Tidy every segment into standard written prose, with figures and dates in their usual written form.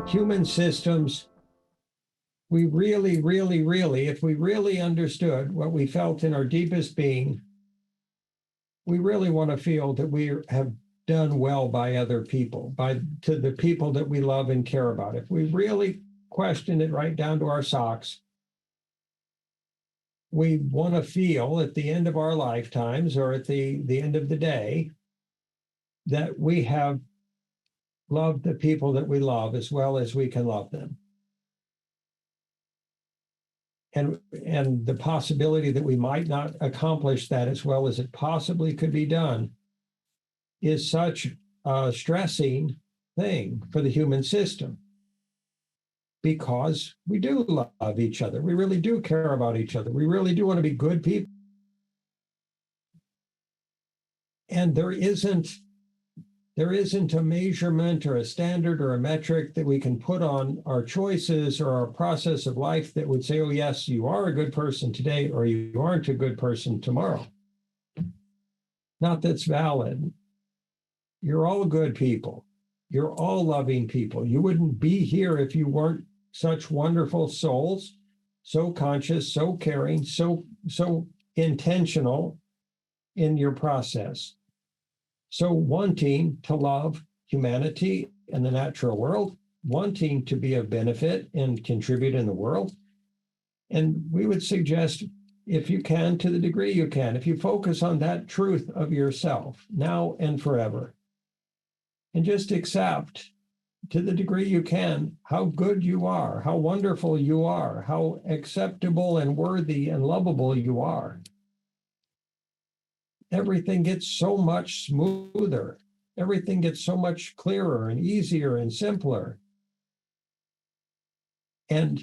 human systems, we really, if we really understood what we felt in our deepest being, we really want to feel that we have done well by other people, to the people that we love and care about. If we really question it right down to our socks, we want to feel at the end of our lifetimes or at the end of the day that we have loved the people that we love as well as we can love them. And the possibility that we might not accomplish that as well as it possibly could be done is such a stressing thing for the human system, because we do love each other. We really do care about each other. We really do want to be good people. And there isn't a measurement or a standard or a metric that we can put on our choices or our process of life that would say, oh, yes, you are a good person today, or you aren't a good person tomorrow. Not that's valid. You're all good people. You're all loving people. You wouldn't be here if you weren't such wonderful souls, so conscious, so caring, so intentional in your process. So wanting to love humanity and the natural world, wanting to be of benefit and contribute in the world. And we would suggest, if you can, to the degree you can, if you focus on that truth of yourself now and forever, and just accept to the degree you can how good you are, how wonderful you are, how acceptable and worthy and lovable you are. Everything gets so much smoother. Everything gets so much clearer and easier and simpler. And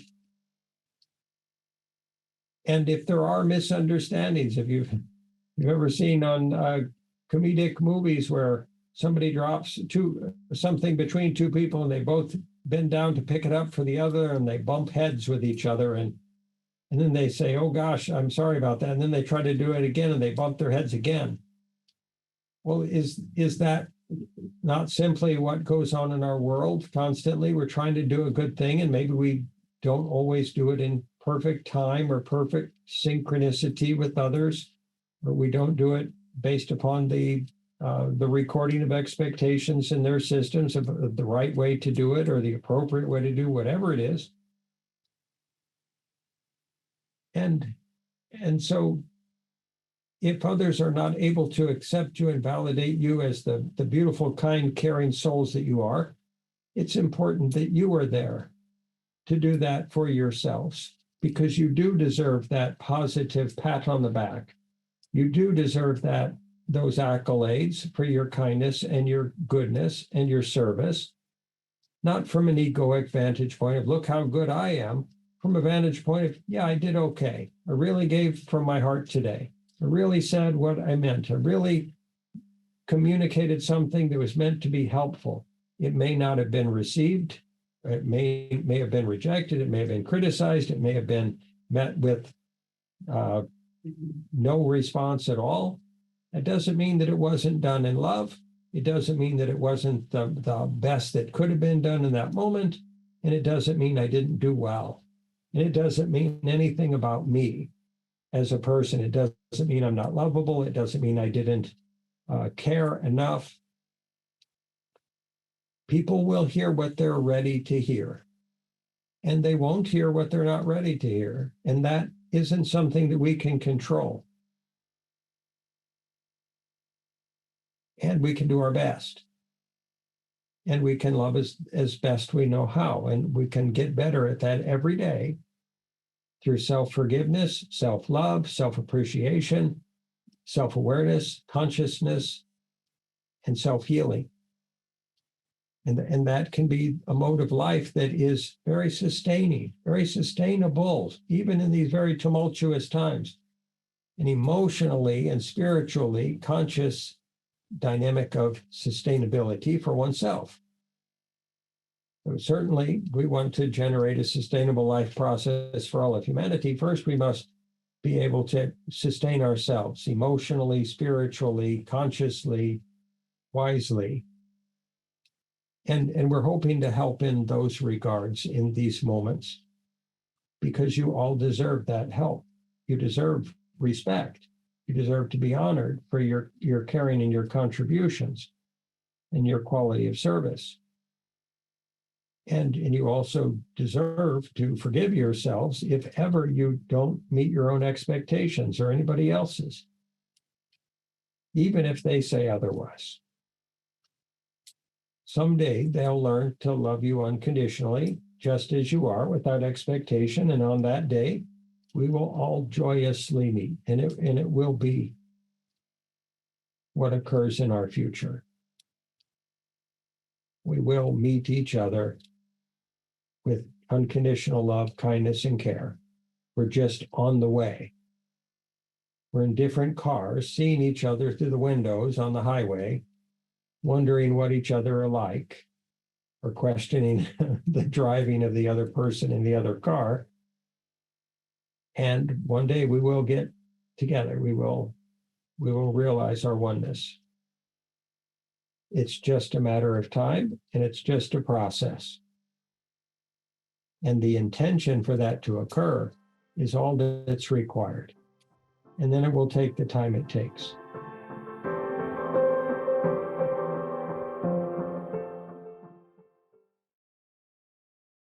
if there are misunderstandings, if you've ever seen on comedic movies where somebody drops something between two people and they both bend down to pick it up for the other and they bump heads with each other, and then they say, oh gosh, I'm sorry about that. And then they try to do it again and they bump their heads again. Well, is that not simply what goes on in our world constantly? We're trying to do a good thing, and maybe we don't always do it in perfect time or perfect synchronicity with others, or we don't do it based upon the recording of expectations in their systems of the right way to do it or the appropriate way to do whatever it is. And so if others are not able to accept you and validate you as the beautiful, kind, caring souls that you are, it's important that you are there to do that for yourselves, because you do deserve that positive pat on the back. You do deserve those accolades for your kindness and your goodness and your service, not from an egoic vantage point of, look how good I am, from a vantage point of, yeah, I did okay. I really gave from my heart today. I really said what I meant. I really communicated something that was meant to be helpful. It may not have been received. It may have been rejected. It may have been criticized. It may have been met with no response at all. It doesn't mean that it wasn't done in love. It doesn't mean that it wasn't the best that could have been done in that moment. And it doesn't mean I didn't do well. And it doesn't mean anything about me as a person. It doesn't mean I'm not lovable. It doesn't mean I didn't care enough. People will hear what they're ready to hear, and they won't hear what they're not ready to hear. And that isn't something that we can control. And we can do our best. And we can love as best we know how. And we can get better at that every day through self-forgiveness, self-love, self-appreciation, self-awareness, consciousness, and self-healing. And that can be a mode of life that is very sustaining, very sustainable, even in these very tumultuous times. An emotionally and spiritually conscious dynamic of sustainability for oneself. So certainly, we want to generate a sustainable life process for all of humanity. First, we must be able to sustain ourselves emotionally, spiritually, consciously, wisely. And we're hoping to help in those regards in these moments, because you all deserve that help. You deserve respect. You deserve to be honored for your caring and your contributions and your quality of service. And you also deserve to forgive yourselves if ever you don't meet your own expectations or anybody else's, even if they say otherwise. Someday they'll learn to love you unconditionally, just as you are, without expectation. And on that day, we will all joyously meet, and it will be what occurs in our future. We will meet each other with unconditional love, kindness, and care. We're just on the way. We're in different cars, seeing each other through the windows on the highway, wondering what each other are like, or questioning the driving of the other person in the other car. And one day we will get together. We will realize our oneness. It's just a matter of time, and it's just a process. And the intention for that to occur is all that's required. And then it will take the time it takes.